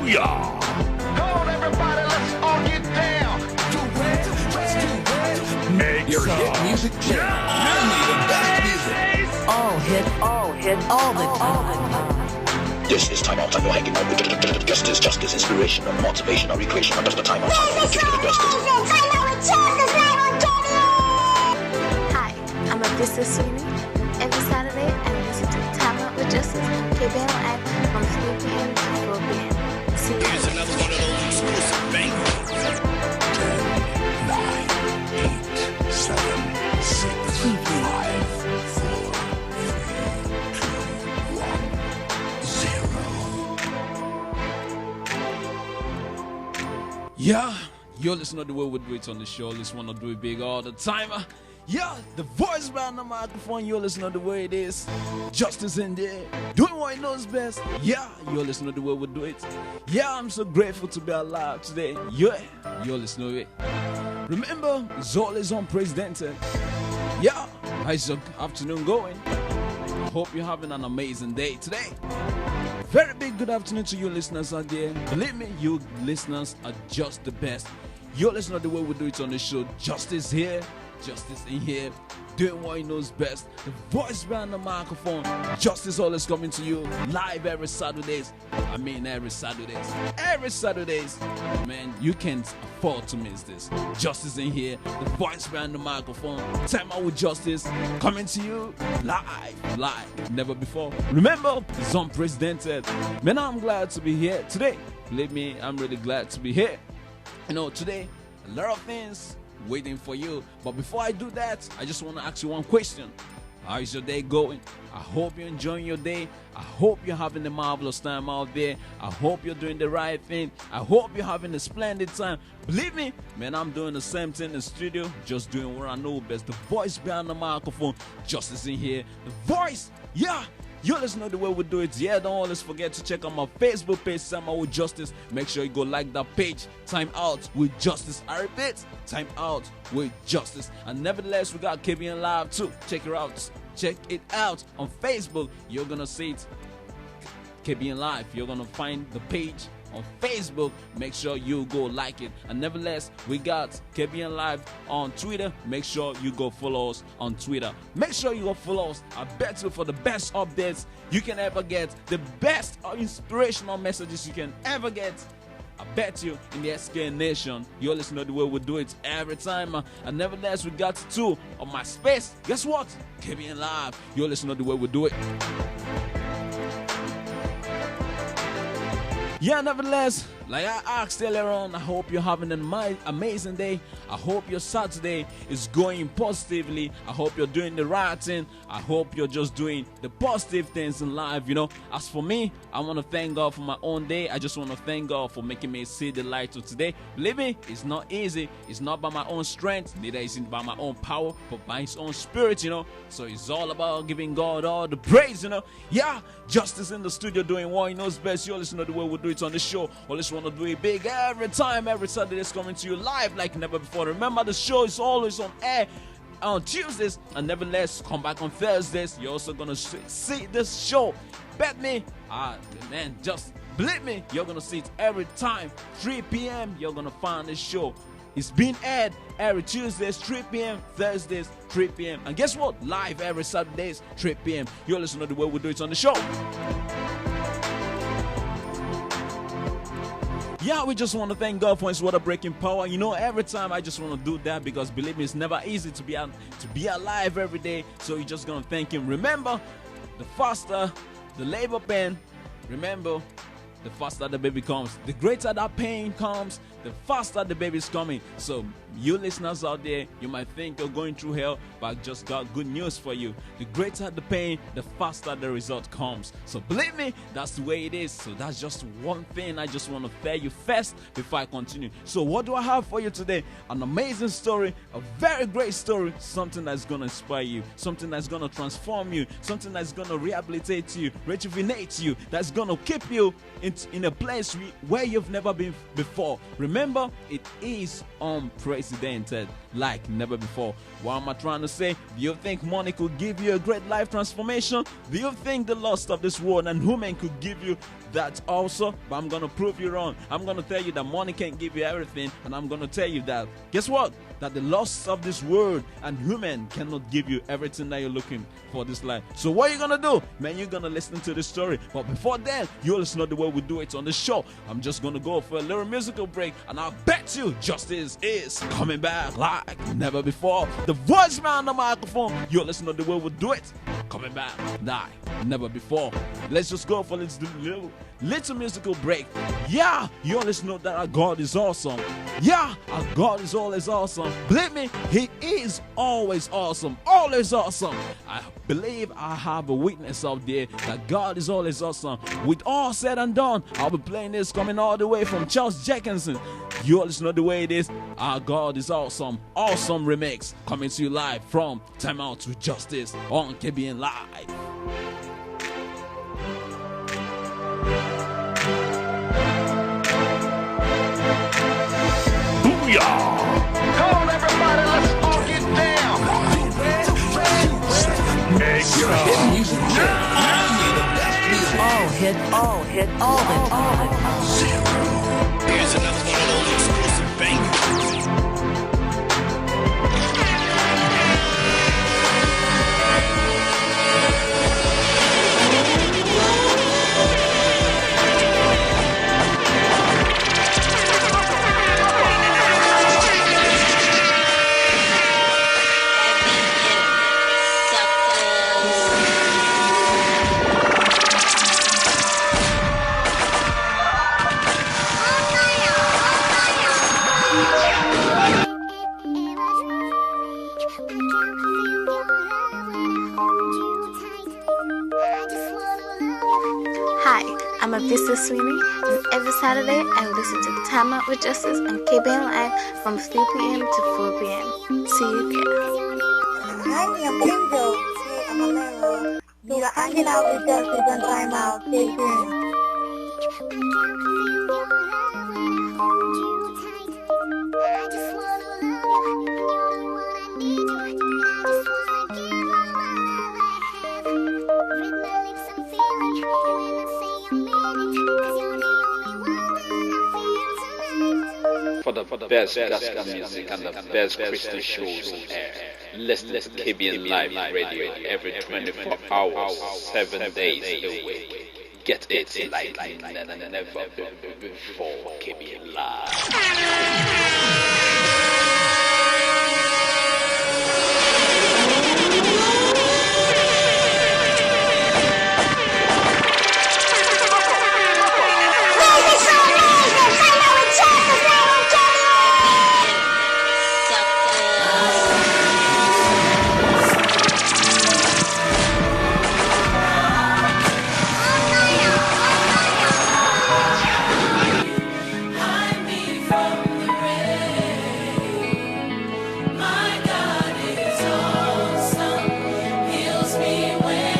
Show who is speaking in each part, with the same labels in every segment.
Speaker 1: Yeah.
Speaker 2: Come on, everybody, let's all get down.
Speaker 1: Make
Speaker 3: Your
Speaker 1: some.
Speaker 3: hit music channel. Only the best music.
Speaker 4: All the time.
Speaker 5: This is Time Out. I'm hanging out with justice, inspirational, motivational, recreational. That's the Time Out.
Speaker 6: Hi, I'm Abdissa Sweeney. Every Saturday, I listen to Time Out with Justice on KBLF from 3 p.m. to 4 p.m. See you.
Speaker 1: Here's another one of those exclusive bangers. 10, 9, 8, 7, 6, 5, 4, 3, 2, 1, 0.
Speaker 7: Yeah, you're listening to the way we do it on the show. Let's want to do it big all the time. Yeah, the voice behind the microphone. You're listening to the way it is. Justice in there, doing what he knows best. Yeah, you're listening to the way we do it. Yeah, I'm so grateful to be alive today. Yeah, you're listening to it. Remember, it's always unprecedented. Yeah, how's your afternoon going? I hope you're having an amazing day today. Very big good afternoon to you listeners out there. Believe me, you listeners are just the best. You're listening to the way we do it on the show. Justice here, justice in here, doing what he knows best. The voice behind the microphone. Justice always coming to you live every Saturdays. Every Saturdays. Man, you can't afford to miss this. Justice in here, the voice behind the microphone. Time Out with Justice coming to you live, never before. Remember, it's unprecedented. Man, I'm glad to be here today. Believe me, I'm really glad to be here. You know, today, a lot of things waiting for you. But before I do that, I just want to ask you one question. How is your day going? I hope you're enjoying your day. I hope you're having a marvelous time out there. I hope you're doing the right thing. I hope you're having a splendid time. Believe me, man, I'm doing the same thing in the studio, just doing what I know best. The voice behind the microphone, Justice in here. The voice, yeah. You listen to the way we do it. Yeah, don't always forget to check out my Facebook page, Time Out with Justice. Make sure you go like that page, Time Out with Justice. I repeat, Time Out with Justice. And nevertheless, we got KBN Live too. Check it out on Facebook. You're gonna see it, KBN Live. You're gonna find the page on Facebook. Make sure you go like it. And nevertheless, we got KBN Live on Twitter. Make sure you go follow us on Twitter. Make sure you go follow us. I bet you for the best updates you can ever get, the best inspirational messages you can ever get. I bet you in the SK Nation, you're listening to the way we do it every time. And nevertheless, we got 2 on my space. Guess what? KBN Live. You're listening to the way we do it. Yeah, nevertheless, like I asked earlier on, I hope you're having an amazing day. I hope your Saturday is going positively. I hope you're doing the right thing. I hope you're just doing the positive things in life, you know. As for me, I want to thank God for my own day. I just want to thank God for making me see the light of today. Believe me, it's not easy. It's not by my own strength, neither is it by my own power, but by His own Spirit, you know. So it's all about giving God all the praise, you know. Yeah, Justice in the studio doing what He knows best. You're listening to the way we do it on the show. Or let's want to do it big every time, every Saturday is coming to you live like never before. Remember, the show is always on air on Tuesdays, and nevertheless, come back on Thursdays. You're also gonna see this show. Bet me, man, just believe me, you're gonna see it every time. 3 p.m. You're gonna find this show. It's being aired every Tuesdays, 3 p.m., Thursdays, 3 p.m. And guess what? Live every Saturdays, 3 p.m. You're listening to the way we do it on the show. Yeah, we just want to thank God for His water-breaking power. You know, every time I just want to do that because believe me, it's never easy to be alive every day. So you're just going to thank Him. Remember, the faster the labor pain, remember, the faster the baby comes. The greater that pain comes, the faster the baby's coming. So you listeners out there, you might think you're going through hell, but I just got good news for you. The greater the pain, the faster the result comes. So believe me, that's the way it is. So that's just one thing I just want to tell you first before I continue. So what do I have for you today? An amazing story, a very great story, something that's going to inspire you, something that's going to transform you, something that's going to rehabilitate you, rejuvenate you, that's going to keep you in a place where you've never been before. Remember, it is unprecedented like never before. What am I trying to say? Do you think money could give you a great life transformation? Do you think the lust of this world and women could give you that also? But I'm going to prove you wrong. I'm going to tell you that money can't give you everything, and I'm going to tell you that, guess what? That the lusts of this world and women cannot give you everything that you're looking for this life. So what are you gonna do? Man, you're gonna listen to this story. But before then, you'll listen to the way we do it on the show. I'm just gonna go for a little musical break, and I bet you Justice is coming back like never before. The voice man on the microphone, you'll listen to the way we do it. Coming back like never before. Let's just go for this little musical break. Yeah, you always know that our God is awesome. Yeah, our God is always awesome. Believe me, He is always awesome. Always awesome. I believe I have a witness out there that God is always awesome. With all said and done, I'll be playing this coming all the way from Charles Jackinson. You always know the way it is. Our God is awesome. Awesome remix coming to you live from Time Out with Justice on KBN Live.
Speaker 2: Come on, everybody, let's all get down.
Speaker 4: All hit, all the time.
Speaker 3: Here's another one of those exclusive bangers.
Speaker 6: Hi, I'm Avisa Sweeney, and every Saturday I listen to Time Out with Justice on KBN Live from 3 p.m. to 4 p.m. See you there.
Speaker 8: I'm Angel. I'm a man. You're hanging out with Justice and Time Out. Stay tuned.
Speaker 9: For the best gospel music and the best Christian shows on air. Listen to KBN Live Radio every 24 hours, 7 days a week. Get it like never before. KBN Live.
Speaker 10: My God is awesome. Heals me when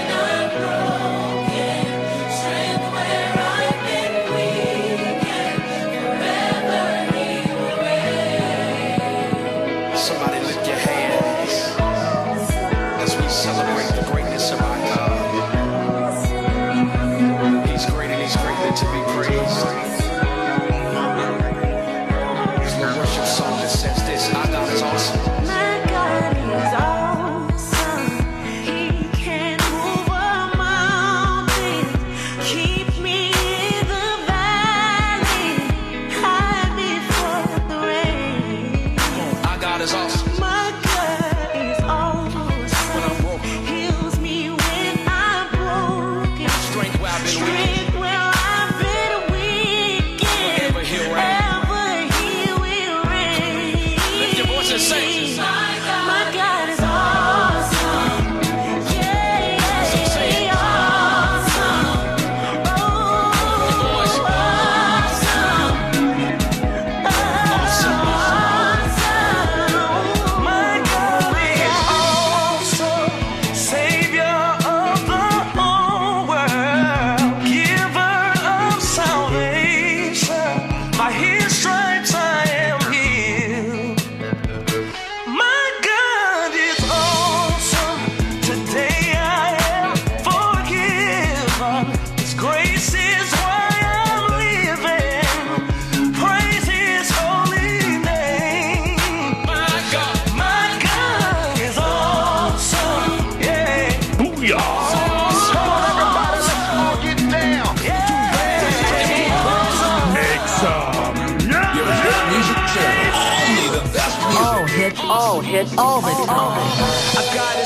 Speaker 4: hit all the time.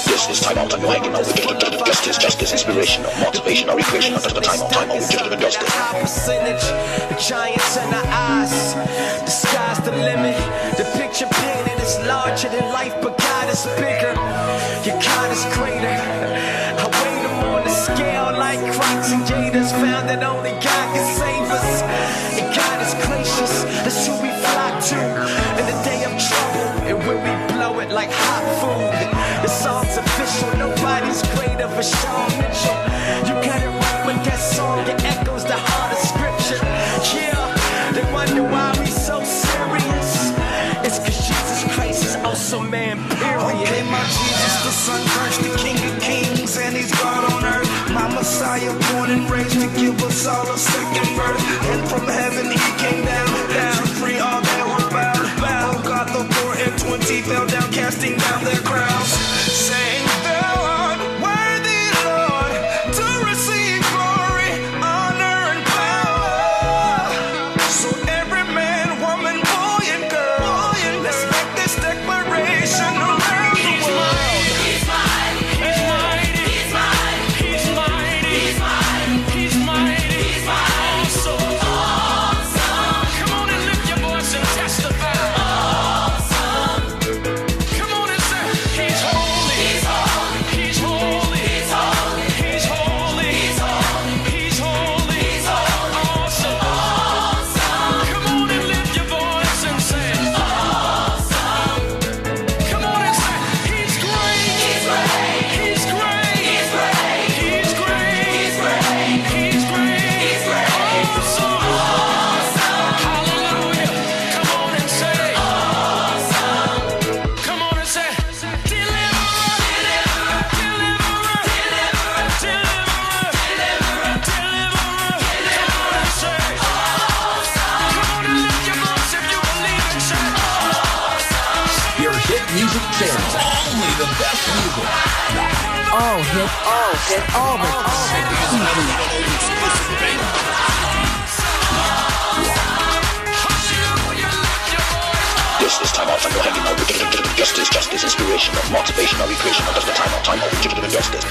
Speaker 5: This is time out and hanging out with justice, inspiration, or motivation, or recreation. Under the time out with justice.
Speaker 10: High percentage, the giants in our eyes, the sky's the limit. The picture painted is larger than life, but God is bigger. Your God is greater. I weigh them on the scale like Crocs and Jada's. Found that only God can save us. And God is gracious, that's who we flock to in the day of trouble. And when we blow it like hot food, the song's official. Nobody's greater for Sean Mitchell. You got it right with that song, it echoes the heart of scripture. Yeah, they wonder why we so serious. It's cause Jesus Christ is also man, period.
Speaker 11: Okay, my Jesus, the Son Christ, the King of Kings, and He's God on earth. My Messiah, born and raised to give us all a second birth. And from heaven He came down to free all that were bound. Oh God, the 4 and 20 fell down, casting down their crowns, saying, Thou art worthy, Lord, to receive glory, honor, and power. So every man, woman, boy, and girl, let's make this declaration around the world.
Speaker 10: He's mighty, he's mighty, he's mighty, he's mighty, he's mighty, he's mighty, he's mighty, so awesome. Come on and lift your voice and testify. Awesome. Come on and say, He's holy, he's holy, he's holy, he's holy, he's holy, he's holy, he's holy, he's awesome, awesome. Come on and lift your voice and say, awesome. Come on and say, He's great, he's great, he's great, he's great, he's great, he's great, he's great, he's great, awesome, awesome. Hallelujah. Come on and say, awesome. Come on and say, deliverer, deliverer, deliverer, deliverer, deliverer, deliverer. Come on and say, awesome. Come on and lift your voice if you believe and say, awesome.
Speaker 3: Your hit music channel. Only the best music.
Speaker 4: All hit all the time.
Speaker 5: This is time out and hanging out with justice, inspiration, or motivation, or recreation. Under the time out with justice.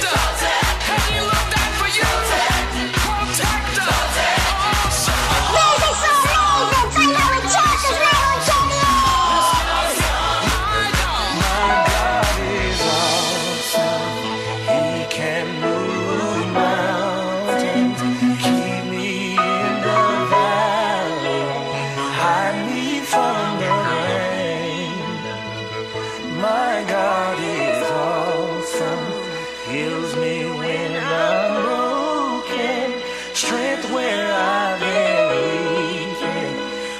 Speaker 11: He can move mountains, keep me in the valley, hide me from the rain. My God is awesome, heals me when I'm broken, strength where I've been weak,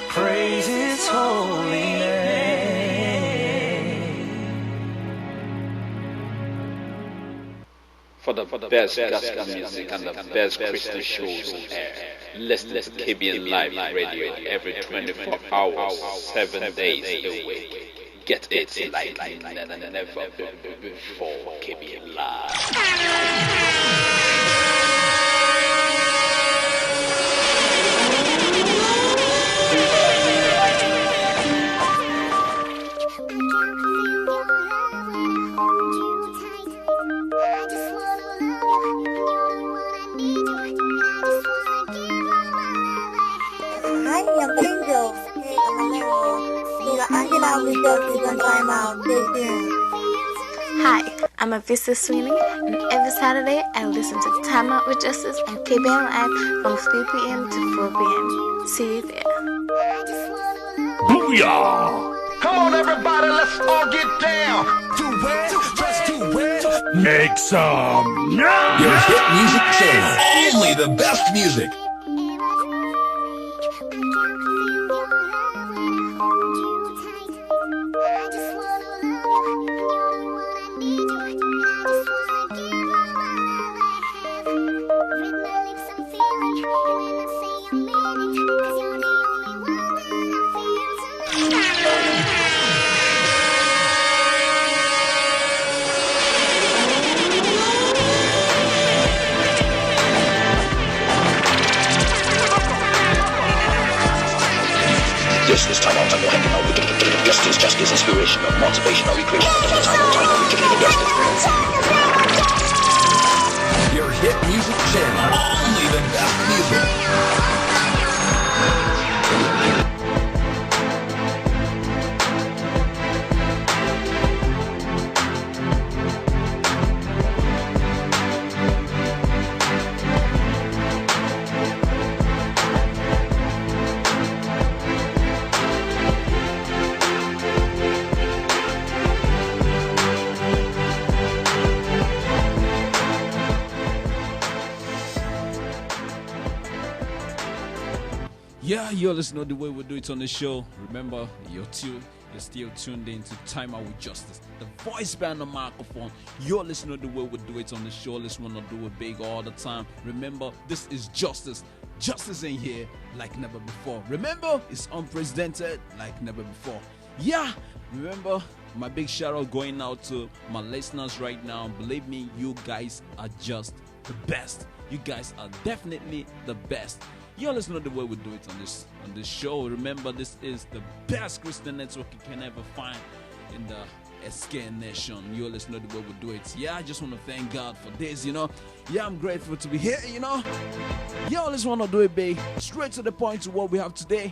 Speaker 11: praise His holy name.
Speaker 9: For the best gospel music and the best Christian shows on air. Listen to KBN Live Radio every 24 hours, 7 days a week. Get it like never before. KBN Live.
Speaker 8: Hi, I'm Angel. Hey, I'm Alero. You're hanging out with Justice and Time Out. Stay tuned.
Speaker 6: Hi, I'm Avisa Sweeney, and every Saturday I listen to Time Out with Justice and KBN Live from 3 p.m. to 4 p.m. See you there.
Speaker 2: Booyah! Come on, everybody, let's all get down.
Speaker 11: Do it, just do it.
Speaker 1: Make some noise.
Speaker 3: Your hit music channel. Only the best music.
Speaker 5: This is time out and hanging out with justice, justice, inspiration, or motivation, or recreation. At the time of we give you justice.
Speaker 3: Your hit music channel. Only the best music.
Speaker 7: Yeah, you're listening to the way we do it on the show. Remember, you're still tuned in to Time Out with Justice, the voice behind the microphone. You're listening to the way we do it on the show. Let's want to do it big all the time. Remember, this is Justice. Justice in here like never before. Remember, it's unprecedented like never before. Yeah, remember, my big shout out going out to my listeners right now. Believe me, you guys are just the best. You guys are definitely the best. You're listening to the way we do it on this show. Remember, this is the best Christian network you can ever find in the SK Nation. You're listening to the way we do it. Yeah, I just want to thank God for this, Yeah, I'm grateful to be here, Yeah, I just want to do it big. Straight to the point to what we have today.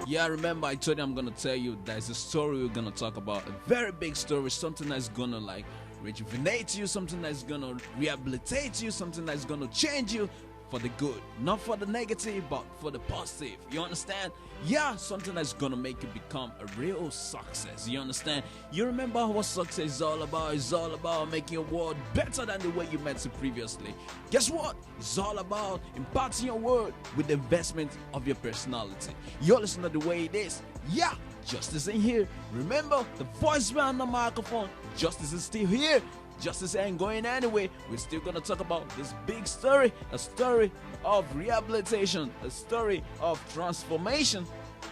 Speaker 7: Yeah, remember, I told you I'm going to tell you there's a story we're going to talk about. A very big story, something that's going to rejuvenate you, something that's going to rehabilitate you, something that's going to change you for the good, not for the negative, but for the positive. You understand? Yeah, something that's gonna make you become a real success. You understand? You remember what success is all about? It's all about making your world better than the way you met it previously. Guess what? It's all about imparting your world with the investment of your personality. You're listening to the way it is. Yeah, Justice in here. Remember, the voice behind the microphone. Justice is still here. Justice ain't going anywhere. We're still going to talk about this big story, a story of rehabilitation, a story of transformation.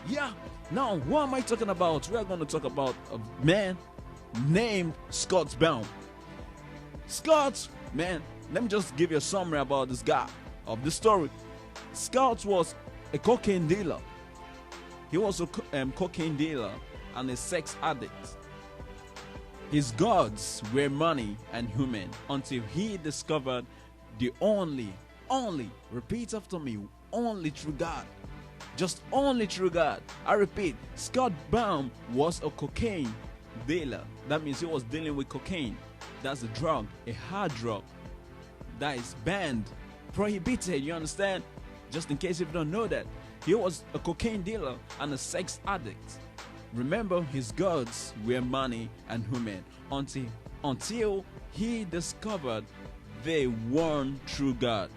Speaker 7: Yeah. Now, what am I talking about? We are going to talk about a man named Scott Baum. Scott, man, let me just give you a summary about this guy, of the story. Scott was a cocaine dealer. He was a cocaine dealer and a sex addict. His gods were money and human until he discovered the only, repeat after me, only true God. Just only true God. I repeat, Scott Baum was a cocaine dealer. That means he was dealing with cocaine. That's a drug, a hard drug that is banned, prohibited, you understand? Just in case if you don't know that. He was a cocaine dealer and a sex addict. Remember, his gods were money and women until he discovered the one true God.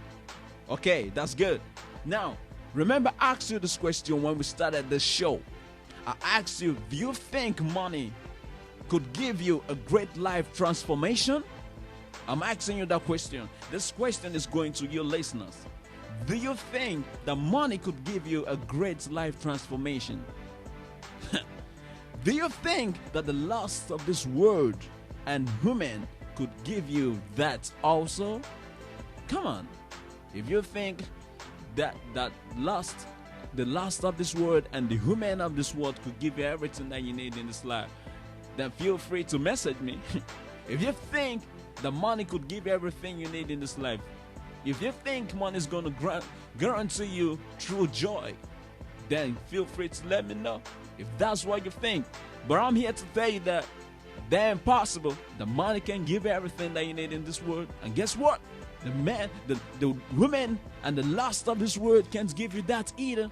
Speaker 7: Okay, that's good. Now, remember I asked you this question when we started the show. I asked you, do you think money could give you a great life transformation? I'm asking you that question. This question is going to your listeners. Do you think that money could give you a great life transformation? Do you think that the lust of this world and women could give you that also? Come on. If you think that the lust of this world and the women of this world could give you everything that you need in this life, then feel free to message me. If you think that money could give you everything you need in this life, if you think money is going to guarantee you true joy, then feel free to let me know if that's what you think. But I'm here to tell you that they're impossible. The money can give you everything that you need in this world. And guess what? The man, the women, and the lust of this world can't give you that either.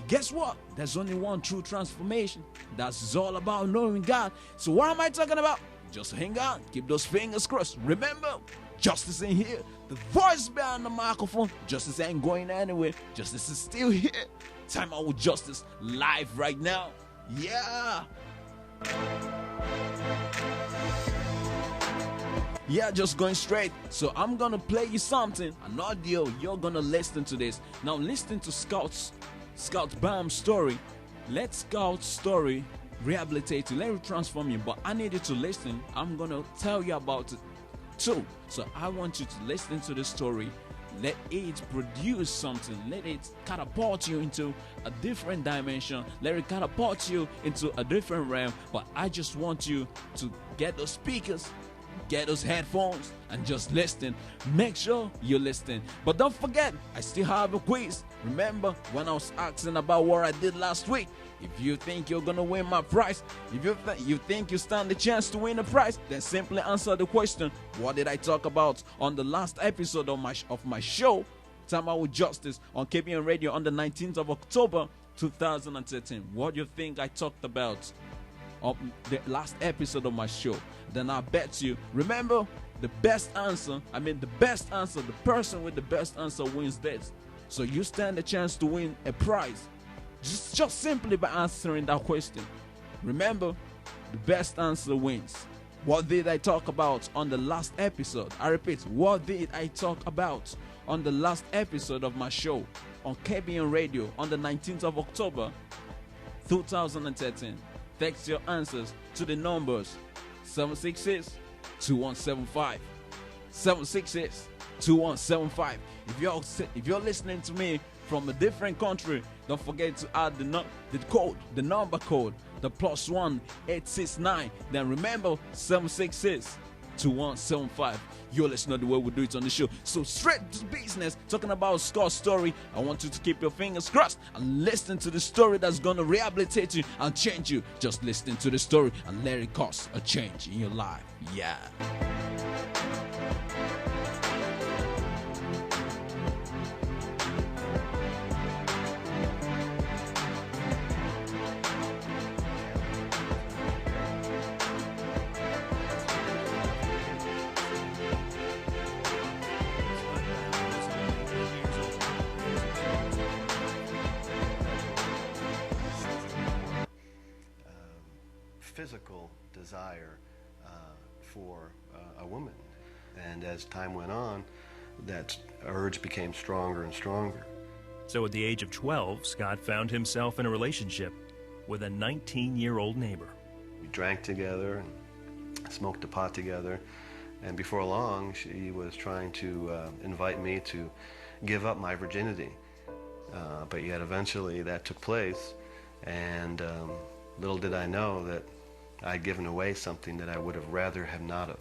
Speaker 7: Guess what? There's only one true transformation. That's all about knowing God. So what am I talking about? Just hang on. Keep those fingers crossed. Remember, Justice in here. The voice behind the microphone. Justice ain't going anywhere. Justice is still here. Time Out with Justice live right now. Yeah. Yeah, just going straight. So I'm gonna play you something, an audio. You're gonna listen to this. Now listen to Scott Baum's story. Let Scout's story rehabilitate you. Let it transform you. But I need you to listen. I'm gonna tell you about it too. So I want you to listen to the story. Let it produce something. Let it catapult you into a different dimension. Let it catapult you into a different realm. But I just want you to get those speakers, get those headphones, and just listen. Make sure you're listening. But don't forget, I still have a quiz. Remember when I was asking about what I did last week? If you think you're gonna win my prize, if you think you stand the chance to win a prize, then simply answer the question: what did I talk about on the last episode of my show, Time Out with Justice, on KBN Radio on the 19th of October 2013? What do you think I talked about on the last episode of my show? Then I bet you, remember, the person with the best answer wins this. So you stand a chance to win a prize just simply by answering that question. Remember, the best answer wins. What did I talk about on the last episode? I repeat, what did I talk about on the last episode of my show on KBN Radio on the 19th of October 2013? Text your answers to the numbers 766-2175. 766-2175. If you're listening to me from a different country, don't forget to add the number code, the +1 869. Then remember 766-2175. You're listening to the way we do it on the show. So straight to business, talking about Scott's story. I want you to keep your fingers crossed and listen to the story that's going to rehabilitate you and change you. Just listen to the story and let it cause a change in your life. Yeah.
Speaker 12: Physical desire for a woman, and as time went on, that urge became stronger and stronger.
Speaker 13: So at the age of 12, Scott found himself in a relationship with a 19-year-old neighbor.
Speaker 12: We drank together and smoked a pot together, and before long she was trying to invite me to give up my virginity, but yet eventually that took place, and little did I know that I'd given away something that I would have rather have not of.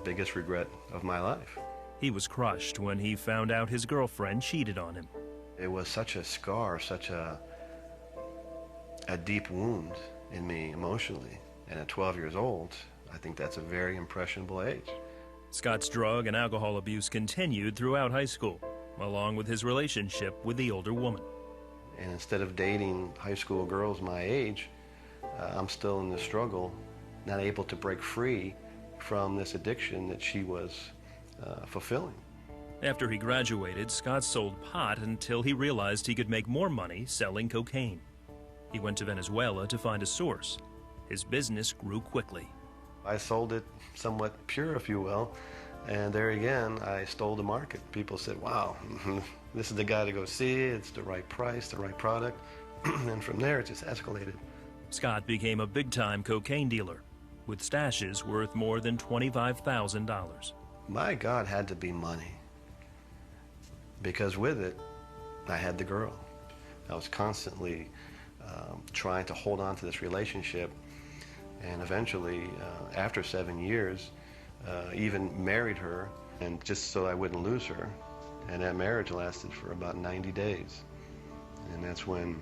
Speaker 12: Biggest regret of my life.
Speaker 13: He was crushed when he found out his girlfriend cheated on him.
Speaker 12: It was such a scar, such a deep wound in me emotionally. And at 12 years old, I think that's a very impressionable age.
Speaker 13: Scott's drug and alcohol abuse continued throughout high school, along with his relationship with the older woman.
Speaker 12: And instead of dating high school girls my age, I'm still in the struggle, not able to break free from this addiction that she was fulfilling.
Speaker 13: After he graduated, Scott sold pot until he realized he could make more money selling cocaine. He went to Venezuela to find a source. His business grew quickly.
Speaker 12: I sold it somewhat pure, if you will, and there again, I stole the market. People said, wow, this is the guy to go see, it's the right price, the right product, and from there it just escalated.
Speaker 13: Scott became a big-time cocaine dealer, with stashes worth more than $25,000.
Speaker 12: My God had to be money, because with it, I had the girl. I was constantly trying to hold on to this relationship, and eventually, after 7 years, even married her, and just so I wouldn't lose her. And that marriage lasted for about 90 days. And that's when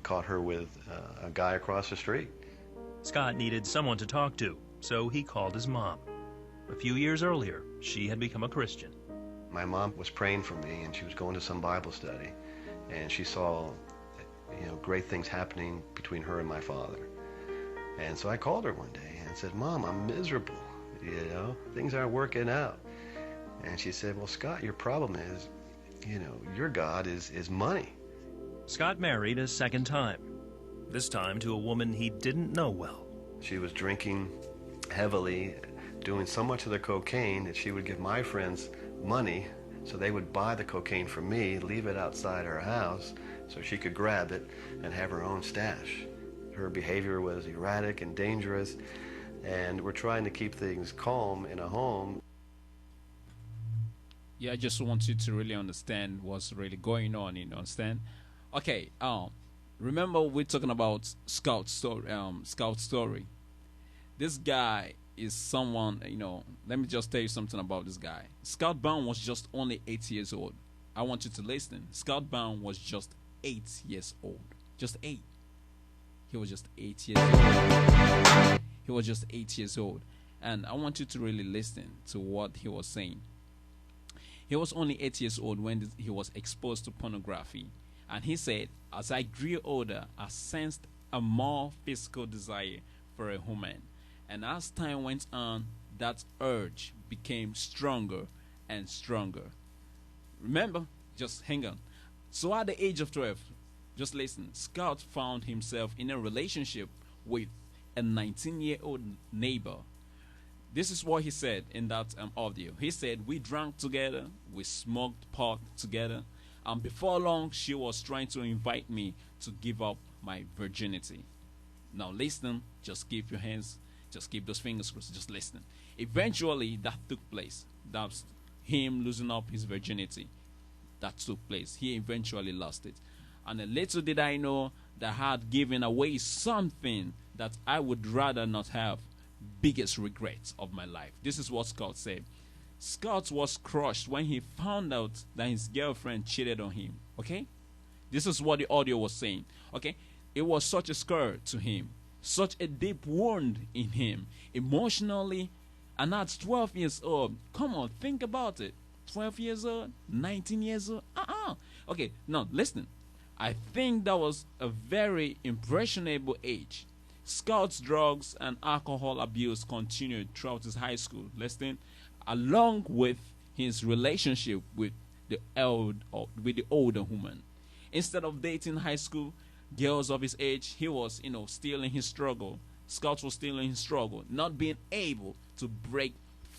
Speaker 12: caught her with a guy across the street.
Speaker 13: Scott needed someone to talk to, so he called his mom. A few years earlier, she had become a Christian.
Speaker 12: My mom was praying for me, and she was going to some Bible study, and she saw, great things happening between her and my father. And so I called her one day and said, Mom, I'm miserable, things aren't working out. And she said, well, Scott, your problem is, your God is money.
Speaker 13: Scott married a second time, this time to a woman he didn't know well.
Speaker 12: She was drinking heavily, doing so much of the cocaine that she would give my friends money so they would buy the cocaine from me, leave it outside her house so she could grab it and have her own stash. Her behavior was erratic and dangerous, and we're trying to keep things calm in a home.
Speaker 7: Yeah, I just want you to really understand what's really going on. You understand? Okay. Remember we're talking about Scout story. Scout story. This guy is someone. Let me just tell you something about this guy. Scout Bound was just only 8 years old. I want you to listen. Scout Bound was just 8 years old. Just 8. He was just 8 years old. He was just 8 years old. And I want you to really listen to what he was saying. He was only 8 years old when he was exposed to pornography. And he said, as I grew older, I sensed a more physical desire for a woman. And as time went on, that urge became stronger and stronger. Remember, just hang on. So at the age of 12, just listen, Scout found himself in a relationship with a 19-year-old neighbor. This is what he said in that audio. He said, we drank together, we smoked pot together, and before long, she was trying to invite me to give up my virginity. Now listen, just keep your hands, just keep those fingers crossed, just listen. Eventually, that took place. That's him losing up his virginity. That took place. He eventually lost it. And little did I know that I had given away something that I would rather not have. Biggest regrets of my life. This is what Scout said. Scout was crushed when he found out that his girlfriend cheated on him. Okay? This is what the audio was saying. Okay? It was such a scar to him. Such a deep wound in him. Emotionally. And at 12 years old. Come on, think about it. 12 years old? 19 years old? Okay, now listen. I think that was a very impressionable age. Scout's drugs and alcohol abuse continued throughout his high school, listen, along with his relationship with the older woman. Instead of dating high school girls of his age, he was, still in his struggle. Scout was still in his struggle, not being able to break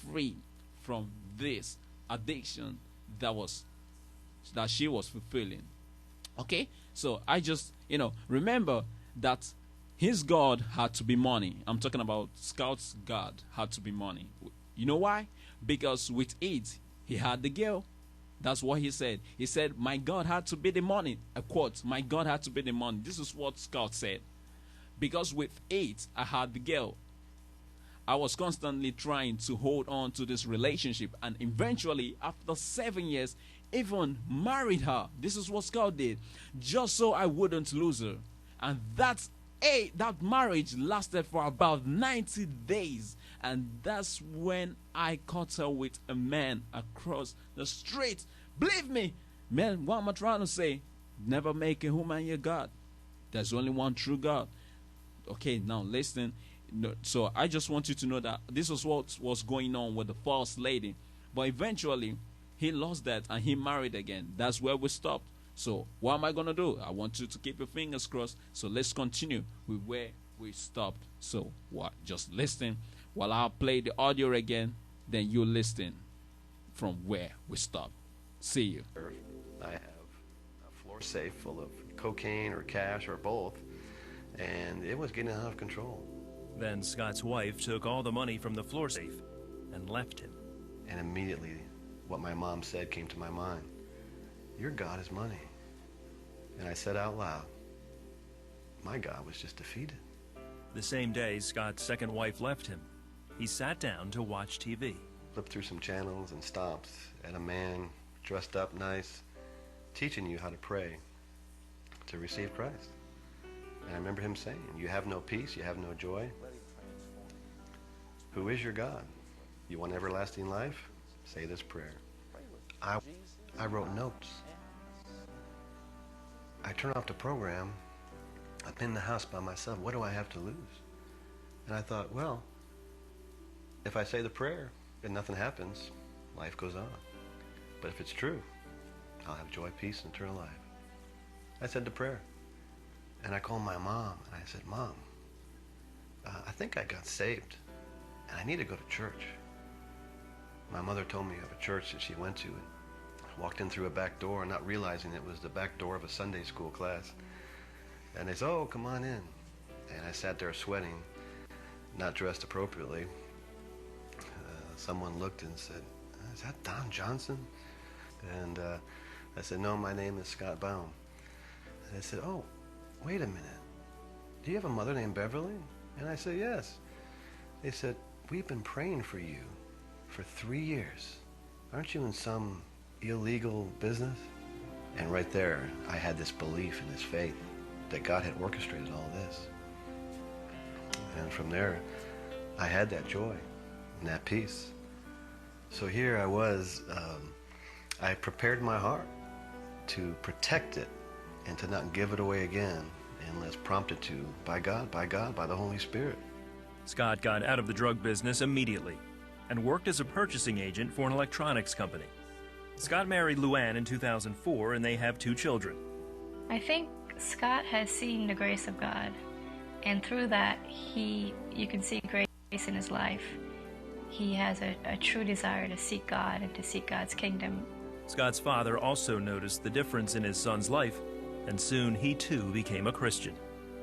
Speaker 7: free from this addiction that she was fulfilling. Okay, so I just remember that his God had to be money. I'm talking about Scout's God had to be money. You know why? Because with it, he had the girl. That's what he said. He said, my God had to be the money. A quote, my God had to be the money. This is what Scout said. Because with it, I had the girl. I was constantly trying to hold on to this relationship. And eventually, after 7 years, even married her. This is what Scout did. Just so I wouldn't lose her. And that marriage lasted for about 90 days. And that's when I caught her with a man across the street. Believe me, man, what am I trying to say? Never make a woman your God. There's only one true God. Okay, now listen. So I just want you to know that this was what was going on with the false lady. But eventually, he lost that and he married again. That's where we stopped. So what am I going to do? I want you to keep your fingers crossed. So let's continue with where we stopped. So what? Just listen while I'll play the audio again. Then you listen from where we stopped. See you.
Speaker 12: I have a floor safe full of cocaine or cash or both. And it was getting out of control.
Speaker 13: Then Scott's wife took all the money from the floor safe and left him.
Speaker 12: And immediately what my mom said came to my mind. Your God is money. And I said out loud, my God was just defeated.
Speaker 13: The same day Scott's second wife left him, he sat down to watch TV.
Speaker 12: Flipped through some channels and stopped at a man dressed up nice, teaching you how to pray to receive Christ. And I remember him saying, you have no peace, you have no joy. Who is your God? You want everlasting life? Say this prayer. I wrote notes. I turn off the program. I'm in the house by myself. What do I have to lose? And I thought, well, if I say the prayer and nothing happens, life goes on. But if it's true, I'll have joy, peace, and eternal life. I said the prayer. And I called my mom, and I said, Mom, I think I got saved, and I need to go to church. My mother told me of a church that she went to, and walked in through a back door, not realizing it was the back door of a Sunday school class. And they said, oh, come on in. And I sat there sweating, not dressed appropriately. Someone looked and said, is that Don Johnson? And I said, no, my name is Scott Baum. And they said, oh, wait a minute. Do you have a mother named Beverly? And I said, yes. They said, we've been praying for you for 3 years. Aren't you in some illegal business? And right there, I had this belief and this faith that God had orchestrated all this. And from there, I had that joy and that peace. So here I was, I prepared my heart to protect it and to not give it away again unless prompted to by God, by the Holy Spirit.
Speaker 13: Scott got out of the drug business immediately and worked as a purchasing agent for an electronics company. Scott married Luann in 2004, and they have 2 children.
Speaker 14: I think Scott has seen the grace of God, and through that, you can see grace in his life. He has a true desire to seek God and to seek God's kingdom.
Speaker 13: Scott's father also noticed the difference in his son's life, and soon he too became a Christian.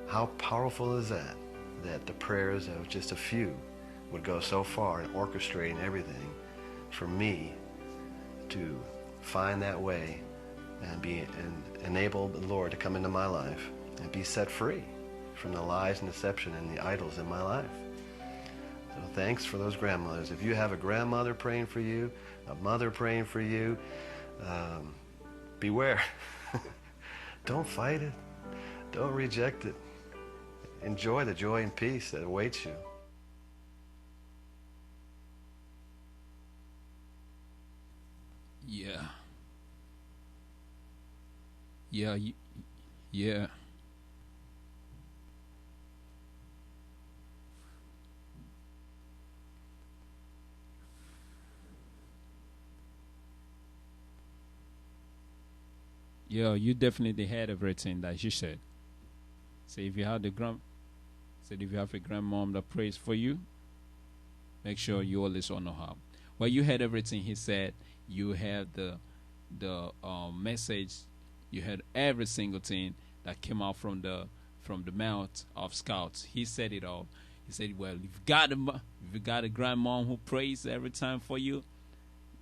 Speaker 12: How powerful is that? That the prayers of just a few would go so far in orchestrating everything for me to find that way and enable the Lord to come into my life and be set free from the lies and deception and the idols in my life. So thanks for those grandmothers. If you have a grandmother praying for you, a mother praying for you, beware. Don't fight it. Don't reject it. Enjoy the joy and peace that awaits you.
Speaker 7: Yeah. Yeah. Yeah, you definitely had everything that she said. So if you have a grandmom that prays for you, make sure you always honor her. Well, you had everything he said. You had the message. You had every single thing that came out from the mouth of Scouts. He said it all. He said, well, if you got a grandmom who prays every time for you,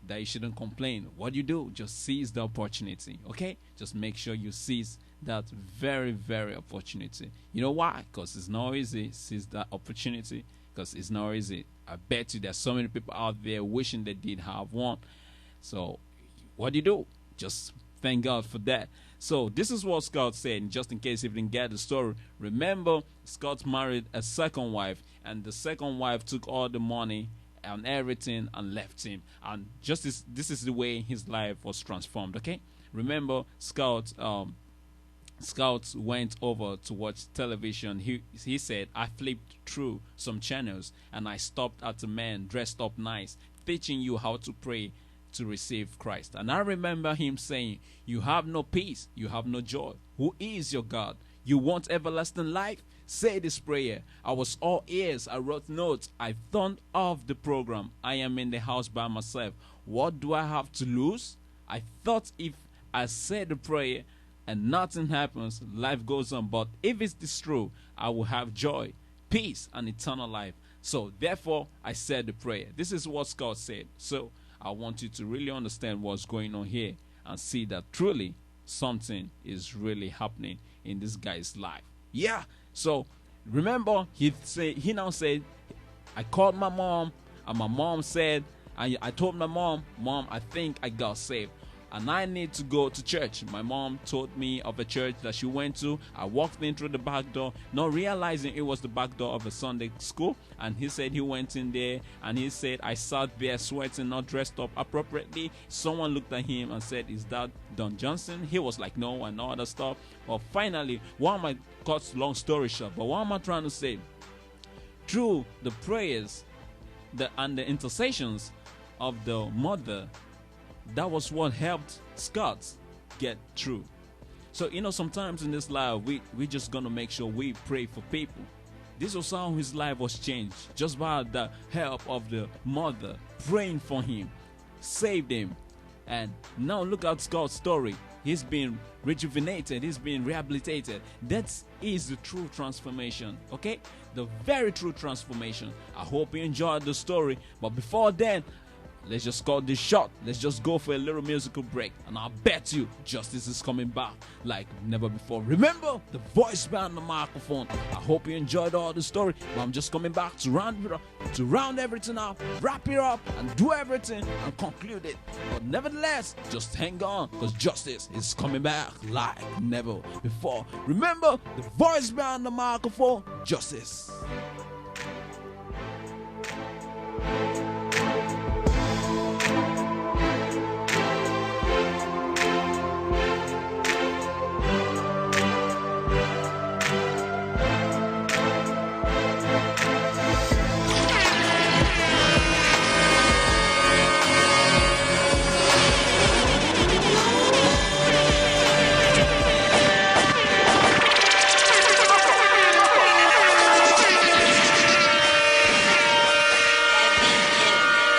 Speaker 7: that you shouldn't complain. What you do, just seize the opportunity, okay? Just make sure you seize that very, very opportunity. You know why? Because it's not easy. Seize that opportunity because it's not easy. I bet you there's so many people out there wishing they did have one. So what do you do? Just thank God for that. So this is what Scott said, just in case you didn't get the story. Remember, Scott married a second wife, and the second wife took all the money and everything and left him. And this is the way his life was transformed, okay? Remember, Scott went over to watch television. He said, I flipped through some channels and I stopped at a man dressed up nice, teaching you how to pray to receive Christ. And I remember him saying, you have no peace, you have no joy. Who is your God? You want everlasting life? Say this prayer. I was all ears. I wrote notes. I turned off the program. I am in the house by myself. What do I have to lose? I thought if I said the prayer and nothing happens, life goes on. But if it is true, I will have joy, peace, and eternal life. So therefore, I said the prayer. This is what Scott said. So I want you to really understand what's going on here and see that truly something is really happening in this guy's life. Yeah. So remember, he now said, I called my mom, and my mom said, I told my mom, I think I got saved, and I need to go to church. My mom told me of a church that she went to. I walked in through the back door, not realizing it was the back door of a Sunday school. And he said he went in there, and he said, I sat there sweating, not dressed up appropriately. Someone looked at him and said, is that Don Johnson? He was like, no, and all other stuff. Well, finally, cut long story short, but what am I trying to say? Through the prayers and the intercessions of the mother, that was what helped Scott get through. So, sometimes in this life, we just gonna make sure we pray for people. This was how his life was changed, just by the help of the mother praying for him, saved him. And now look at Scott's story. He's been rejuvenated. He's been rehabilitated. That is the true transformation, okay? The very true transformation. I hope you enjoyed the story. But before then, let's just cut this short. Let's just go for a little musical break. And I bet you justice is coming back like never before. Remember, the voice behind the microphone. I hope you enjoyed all the story. But I'm just coming back to round everything up, wrap it up, and do everything and conclude it. But nevertheless, just hang on, because justice is coming back like never before. Remember, the voice behind the microphone, justice.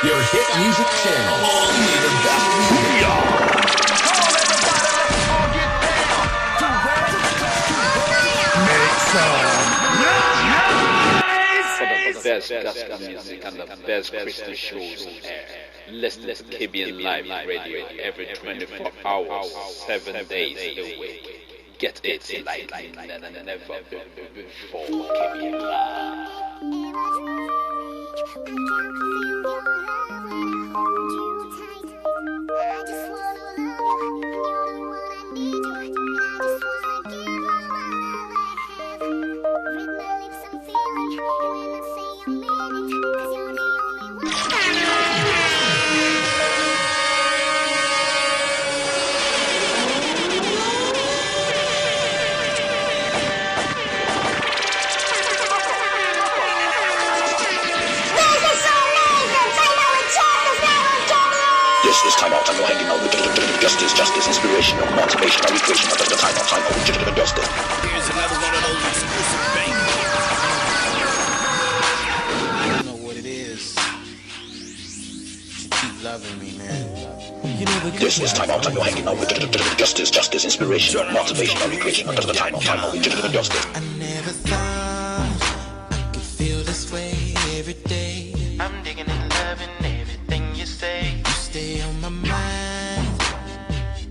Speaker 3: Your hit music channel. Only the best music.
Speaker 9: For the best gospel music and the best Christian shows on air. Listen to KBN Live Radio every 24 hours, 7 days a week. Get it like never before. KBN Live.
Speaker 5: This is time out. I'm hanging out with justice, inspiration, motivation, recreation. Time out. Justice.
Speaker 1: Here's another one of those exclusive bangers. I don't know what it is. You keep loving me, man.
Speaker 5: This is time out. I'm hanging out with justice, inspiration, motivation, recreation. Time out. Justice.
Speaker 11: I never thought I could feel this way every day. I'm digging and loving everything you say. You stay on my mind,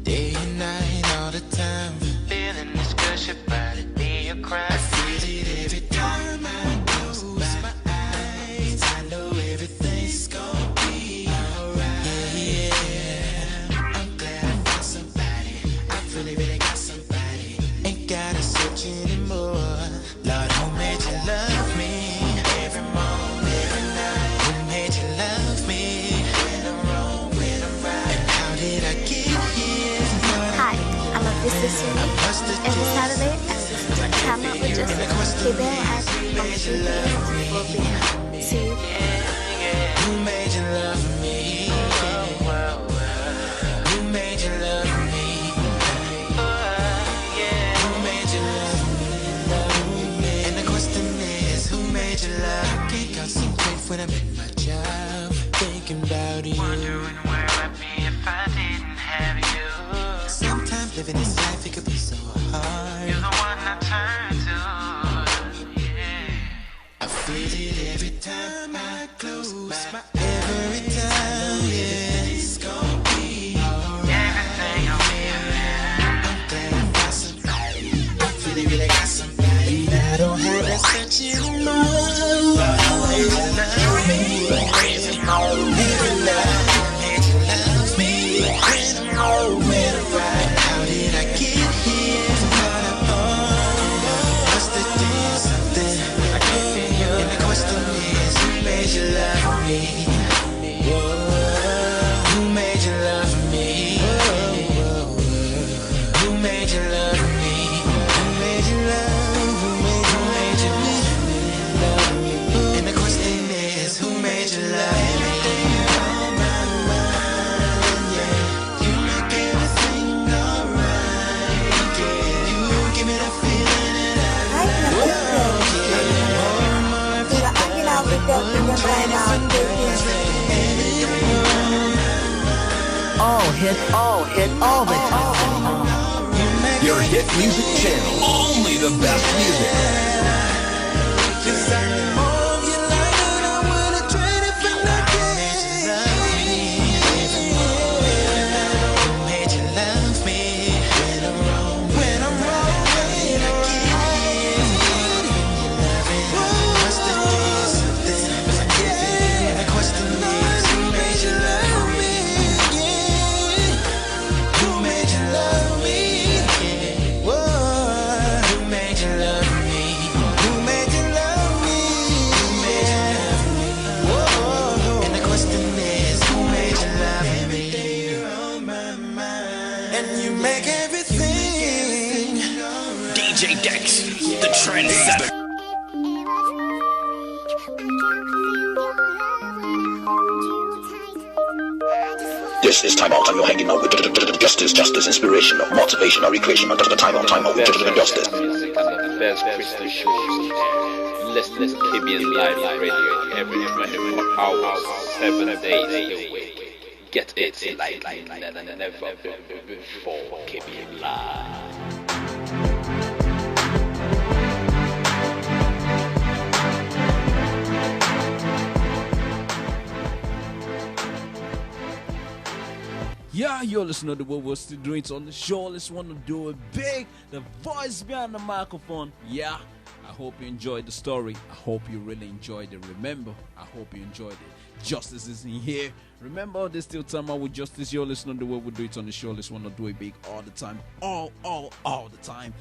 Speaker 11: day and night, all the time. Feeling this gush about it, be a crime. I feel it every time I close my eyes. I know everything's gonna be alright. Yeah, I'm glad I found somebody. I really got somebody. Ain't gotta search anymore. Lord, who made you love me? Every morning, every night. Who made you love me? When I'm wrong, when I'm right. And how did I get here?
Speaker 6: Hi, I'm a business unit. Every Saturday, I listen to Time Out with Justice on KBN Live from 3 p.m. to 4 p.m. See you there.
Speaker 11: Who made you love me? Who made you love me? Who made you love me? And the question is, who made you love me? I can't concentrate when I'm in my job, thinking about you. Wondering where I'd be if I didn't have you. Sometimes living this life, it could be so hard. You're the one I turn to. Yeah. I feel it every time I close my eyes. Every time, yeah. It's gonna be alright. Everything will be alright. I'm glad I found somebody. I really got somebody. I don't have to search anymore. I made you love me. Every night, made you love me. When I'm wrong, when I'm right. How did I get here? What's the day? Something. And the question is, who made you love me? Who made you love me? Who made you love me? Who made you love? Who made you love me? And the question is, who made you love me? On my mind, yeah. You make everything alright, yeah. You give me the feeling that I love, yeah.
Speaker 8: Siga hanging out with Justice and Time Out.
Speaker 4: All hit, all the time.
Speaker 3: Your hit music channel. Only the best music.
Speaker 11: and you make everything.
Speaker 3: DJ Dex, the trendsetter.
Speaker 5: This is Time Out, and you're hanging out with justice, inspiration, motivation, recreation. Time out with justice.
Speaker 9: Music and the best Christian shows on air. Listen to KBN Live Radio every 24 hours, 7 days a week. Get it like never before. KBN Live.
Speaker 7: Yeah, you're listening to what we're still doing it on the show. Let's want to do it big. The voice behind the microphone. Yeah, I hope you enjoyed the story. I hope you really enjoyed it. Remember, I hope you enjoyed it. Justice is in here. Remember, there's still time out with Justice. You're listening to what we do it on the show. Let's want to do it big all the time. All the time.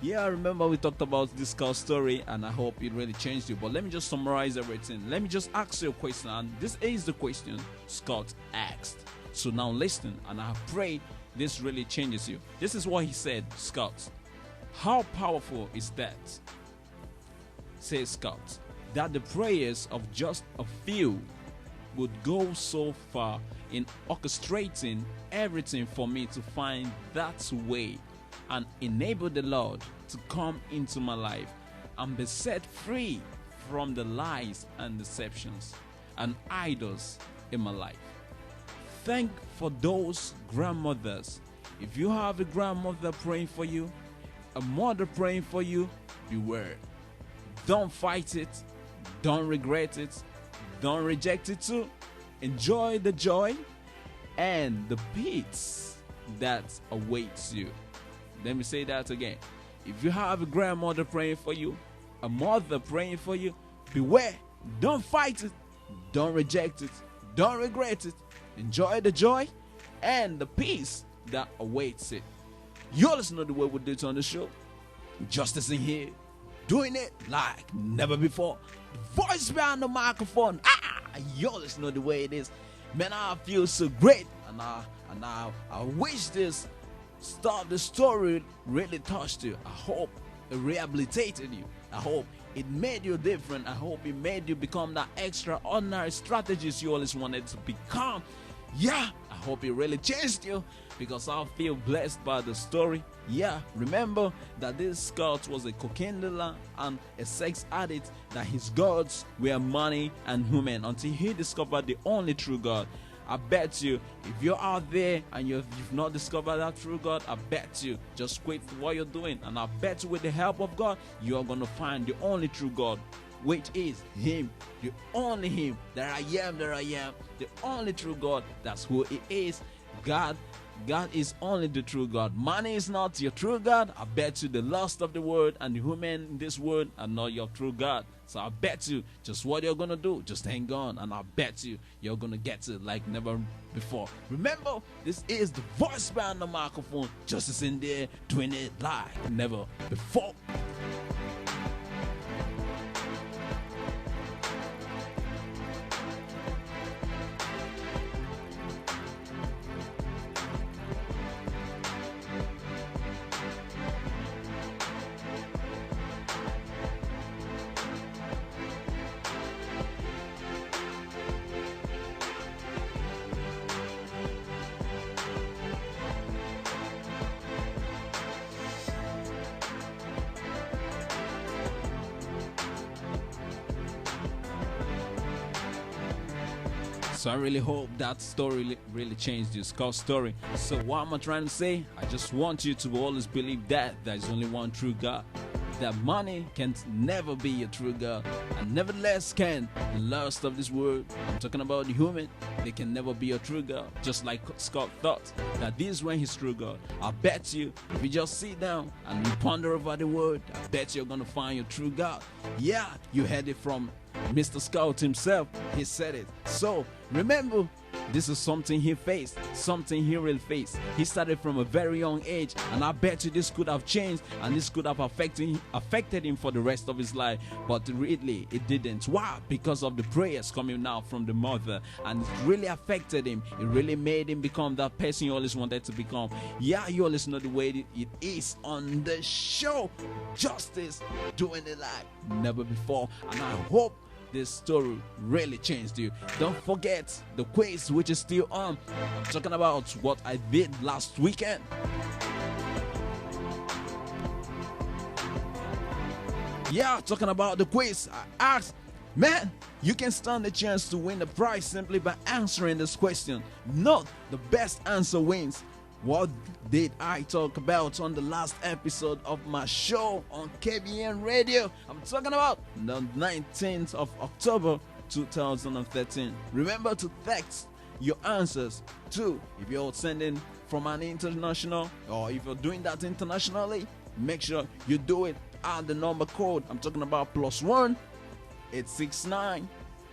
Speaker 7: Yeah, remember we talked about this Scott story, and I hope it really changed you. But let me just summarize everything. Let me just ask you a question, and this is the question Scott asked. So now listen, and I pray this really changes you. This is what he said, Scott. How powerful is that? Says Scott, that the prayers of just a few would go so far in orchestrating everything for me to find that way and enable the Lord to come into my life and be set free from the lies and deceptions and idols in my life. Thank for those grandmothers. If you have a grandmother praying for you, a mother praying for you, beware. Don't fight it. Don't regret it. Don't reject it too. Enjoy the joy and the peace that awaits you. Let me say that again. If you have a grandmother praying for you, a mother praying for you, beware. Don't fight it. Don't reject it. Don't regret it. Enjoy the joy and the peace that awaits it. You're listening to the way we do it on the show. Justice in here, doing it like never before. The voice behind the microphone. You're listening to the way it is. Man, I feel so great, and I wish this the story really touched you. I hope it rehabilitated you. I hope it made you different. I hope it made you become that extraordinary strategist you always wanted to become. Yeah, I hope it really changed you, because I feel blessed by the story. Yeah, remember that this Scott was a cocaine dealer and a sex addict, that his gods were money and human, until he discovered the only true God. I bet you, if you're out there and you've not discovered that true God, I bet you, just quit what you're doing, and I bet you with the help of God, you're going to find the only true God, which is Him, the only Him, that I am, the only true God. That's who He is. God is only the true God. Money is not your true God. I bet you the lust of the world and the human in this world are not your true God. So I bet you just what you're gonna do, just hang on, and I bet you you're gonna get it like never before. Remember, this is the voice behind the microphone. Justice in there, doing it like never before. So I really hope that story really changed you, Scott's story. So what am I trying to say? I just want you to always believe that there's only one true God. That money can never be a true God, and nevertheless can the lust of this world, I'm talking about the human, they can never be a true God. Just like Scott thought that this was his true God. I bet you, if you just sit down and you ponder over the word, I bet you're gonna find your true God. Yeah, you heard it from Mr. Scott himself. He said it. So remember, this is something he faced, something he really faced. He started from a very young age, and I bet you this could have changed and this could have affected him for the rest of his life. But really, it didn't. Why? Because of the prayers coming out from the mother, and it really affected him. It really made him become that person he always wanted to become. Yeah, you always know the way it is on the show. Justice, doing it like never before, and I hope this story really changed you. Don't forget the quiz, which is still on. I'm talking about what I did last weekend. Yeah, talking about the quiz. I asked, man, you can stand a chance to win the prize simply by answering this question. Note, the best answer wins. What did I talk about on the last episode of my show on KBN Radio? I'm talking about the 19th of October 2013. Remember to text your answers to, if you're sending from an international, or if you're doing that internationally, make sure you do it at the number code. I'm talking about +1 869,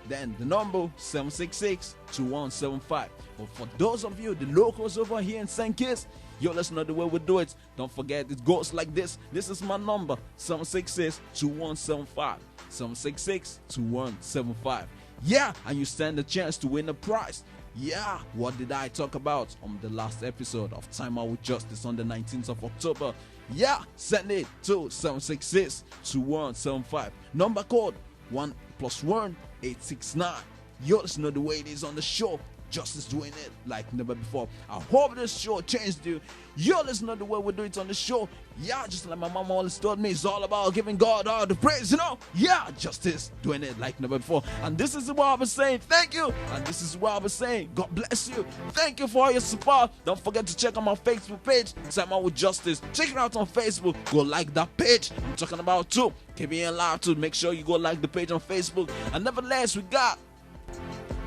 Speaker 7: then the number 766-2175. But for those of you, the locals over here in St. Kitts, you listen to the way we do it. Don't forget, it goes like this. This is my number, 766-2175. 766-2175. Yeah, and you stand a chance to win a prize. Yeah, what did I talk about on the last episode of Time Out with Justice on the 19th of October? Yeah, send it to 766-2175. Number code 1 +1 869. You listen to the way it is on the show. Justice doing it like never before. I hope this show changed you. You listen to the way we do it on the show. Yeah, just like my mama always told me, it's all about giving God all the praise, you know. Yeah, Justice doing it like never before. And this is what I was saying, thank you. And this is what I was saying, God bless you. Thank you for all your support. Don't forget to check out my Facebook page, Time Out with Justice. Check it out on Facebook. Go like that page. I'm talking about too. KBN Live too. Make sure you go like the page on Facebook. And nevertheless, we got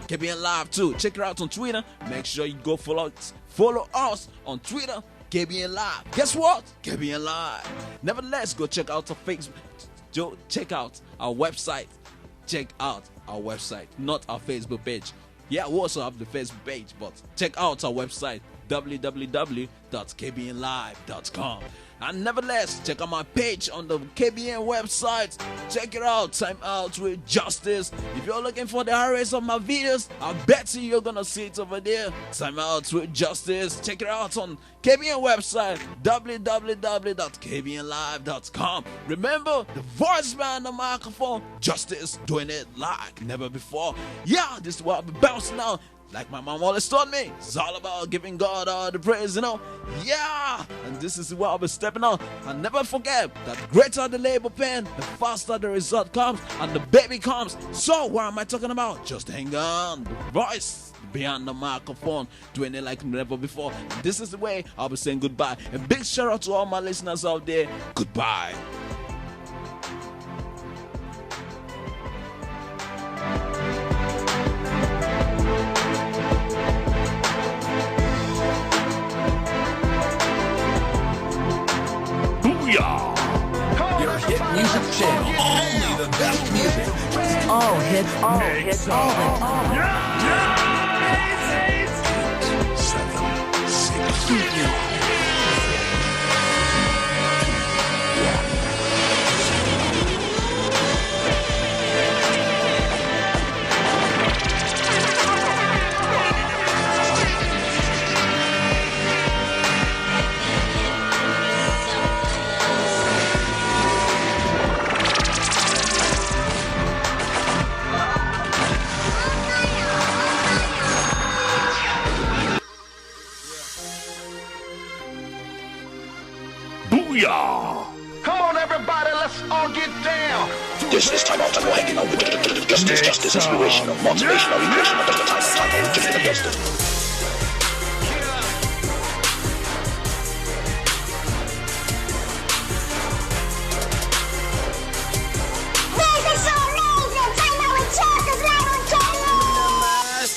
Speaker 7: KBN Live too. Check it out on Twitter. Make sure you go follow us on Twitter, KBN Live. Guess what? KBN Live. Nevertheless, go check out our Facebook. Check out our website. Check out our website, not our Facebook page. Yeah, we also have the Facebook page, but check out our website, www.kbnlive.com. And nevertheless, check out my page on the KBN website. Check it out, Time Out with Justice. If you're looking for the highlights of my videos, I bet you're gonna see it over there. Time Out with Justice. Check it out on KBN website, www.kbnlive.com. Remember, the voice behind the microphone, Justice doing it like never before. Yeah, this is what I'll be bouncing out. Like my mom always told me, it's all about giving God all the praise, you know. Yeah, and this is what I'll be stepping on. And never forget that the greater the labor pain, the faster the result comes and the baby comes. So what am I talking about? Just hang on. The voice behind the microphone, doing it like never before. And this is the way I'll be saying goodbye. A big shout out to all my listeners out there. Goodbye.
Speaker 3: Your hit music channel. Only the best music.
Speaker 4: All hits, all hits, all the time.
Speaker 3: 7, 6,
Speaker 2: Come on, everybody, let's all get down.
Speaker 5: This is Time Out. I'm hanging out with Justice, inspirational, motivational, recreational, time out, justice.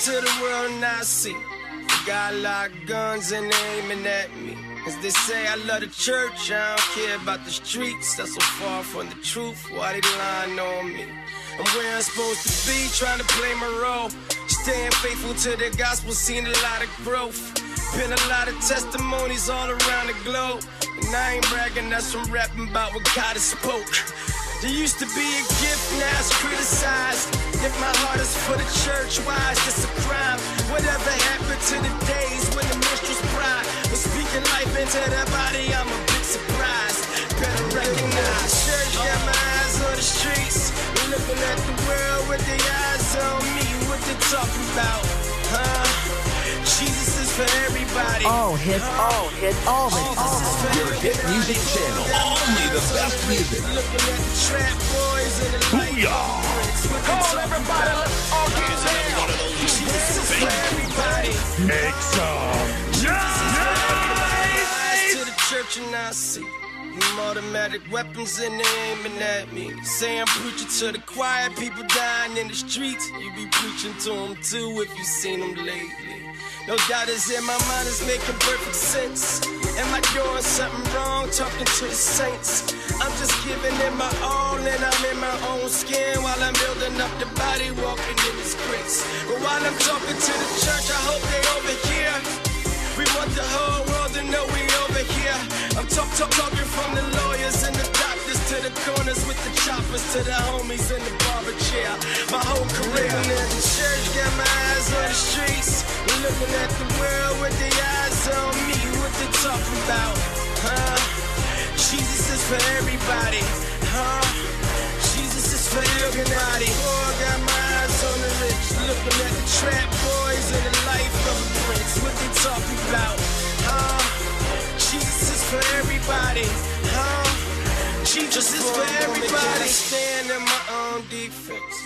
Speaker 11: To the world and I see got a lot of guns and they aiming at me. As they say, I love the church, I don't care about the streets. That's so far from the truth, why they lying on me? I'm where I'm supposed to be, trying to play my role. Just Staying faithful to the gospel, seen a lot of growth. Been a lot of testimonies all around the globe. And I ain't bragging, that's from rapping about what God has spoke. There used to be a gift, now it's criticized. If my heart is for the church, why is this a crime? Whatever happened to the days when the minstrel's pride was speaking life into their body, I'm a bit surprised. Better recognize, church got my eyes on the streets. Looking at the world with their eyes on me. What they talking about, huh? Jesus is for everybody.
Speaker 4: All hits, all hits, all hits.
Speaker 3: Your hit music channel. Only the best music.
Speaker 11: Looking at the trap boys and the light.
Speaker 2: Come on, everybody, let's all get down.
Speaker 11: Jesus is for everybody.
Speaker 2: Make some
Speaker 11: Eyes to the church and I see them automatic weapons and they aiming at me. Say I'm preaching to the choir, people dying in the streets. You be preaching to them too if you seen them lately. No doubt is in my mind, is making perfect sense. Am I doing something wrong, talking to the saints? I'm just giving it my all and I'm in my own skin while I'm building up the body, walking in His grace. But while I'm talking to the church, I hope they overhear. We want the whole world to know we over here. I'm talking from the lawyers and the doctors to the corners with the choppers to the homies in the barber chair. My whole career in the church, got my eyes on the streets. Looking at the world with their eyes on me. What they talking about, huh? Jesus is for everybody, huh? Jesus is for everybody. Oh, got my eyes on the rich. Looking at the trap boys and the life of a prince. What they talking about, huh? Jesus is for everybody, huh? Jesus is for everybody. Stand in my own defense.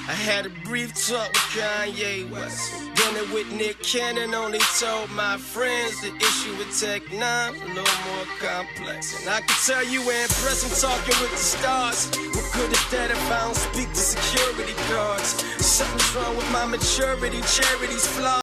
Speaker 11: I had a brief talk with Kanye West. Dinner with Nick Cannon, only told my friends the issue with Tech 9 a little more complex. And I can tell you we're impressed in talking with the stars. What good is that if I don't speak to security guards? Something's wrong with my maturity, charity's flawed.